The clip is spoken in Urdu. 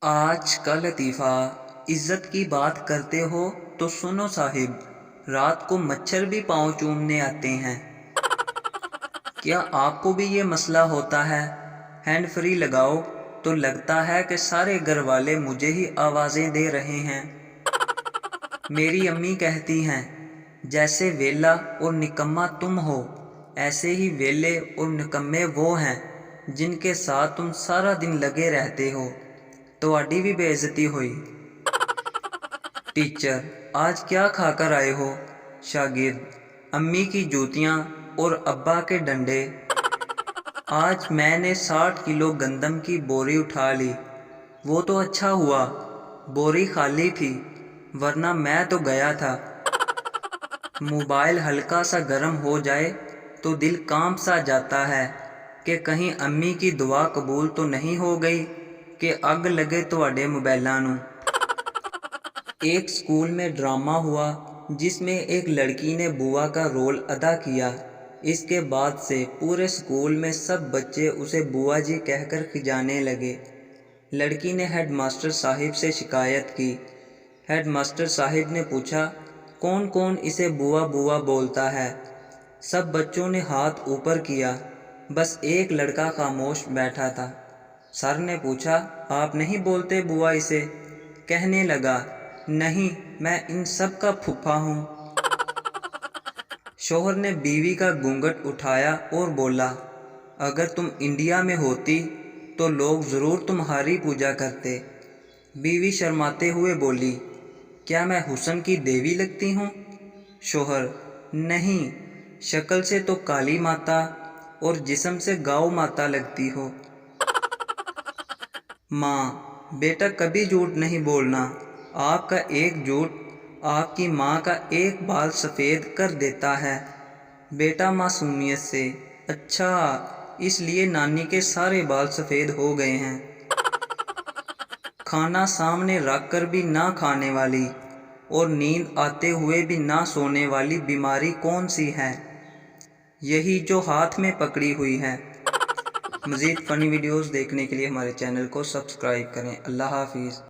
آج کا لطیفہ، عزت کی بات کرتے ہو تو سنو صاحب، رات کو مچھر بھی پاؤں چومنے آتے ہیں۔ کیا آپ کو بھی یہ مسئلہ ہوتا ہے؟ ہینڈ فری لگاؤ تو لگتا ہے کہ سارے گھر والے مجھے ہی آوازیں دے رہے ہیں۔ میری امی کہتی ہیں، جیسے ویلا اور نکما تم ہو، ایسے ہی ویلے اور نکمے وہ ہیں جن کے ساتھ تم سارا دن لگے رہتے ہو۔ تہاڈی بھی بے عزتی ہوئی۔ ٹیچر، آج کیا کھا کر آئے ہو؟ شاگرد، امی کی جوتیاں اور ابا کے ڈنڈے۔ آج میں نے 60 کلو گندم کی بوری اٹھا لی۔ وہ تو اچھا ہوا بوری خالی تھی، ورنہ میں تو گیا تھا۔ موبائل ہلکا سا گرم ہو جائے تو دل کانپ سا جاتا ہے کہ کہیں امی کی دعا قبول تو نہیں ہو گئی کہ اگ لگے تہاڈے موبائلاں نوں۔ ایک اسکول میں ڈرامہ ہوا جس میں ایک لڑکی نے بوا کا رول ادا کیا۔ اس کے بعد سے پورے اسکول میں سب بچے اسے بوا جی کہہ کر کھجانے لگے۔ لڑکی نے ہیڈ ماسٹر صاحب سے شکایت کی۔ ہیڈ ماسٹر صاحب نے پوچھا، کون کون اسے بوا بوا بولتا ہے؟ سب بچوں نے ہاتھ اوپر کیا، بس ایک لڑکا خاموش بیٹھا تھا۔ سر نے پوچھا، آپ نہیں بولتے بوا اسے؟ کہنے لگا، نہیں، میں ان سب کا پھپھا ہوں۔ شوہر نے بیوی کا گھونگھٹ اٹھایا اور بولا، اگر تم انڈیا میں ہوتی تو لوگ ضرور تمہاری پوجا کرتے۔ بیوی شرماتے ہوئے بولی، کیا میں حسن کی دیوی لگتی ہوں؟ شوہر، نہیں، شکل سے تو کالی ماتا اور جسم سے گاؤ ماتا لگتی ہو۔ ماں، بیٹا کبھی جھوٹ نہیں بولنا، آپ کا ایک جھوٹ آپ کی ماں کا ایک بال سفید کر دیتا ہے۔ بیٹا معصومیت سے، اچھا، اس لیے نانی کے سارے بال سفید ہو گئے ہیں۔ کھانا سامنے رکھ کر بھی نہ کھانے والی اور نیند آتے ہوئے بھی نہ سونے والی بیماری کون سی ہے؟ یہی جو ہاتھ میں پکڑی ہوئی ہے۔ مزید فنی ویڈیوز دیکھنے کے لیے ہمارے چینل کو سبسکرائب کریں۔ اللہ حافظ۔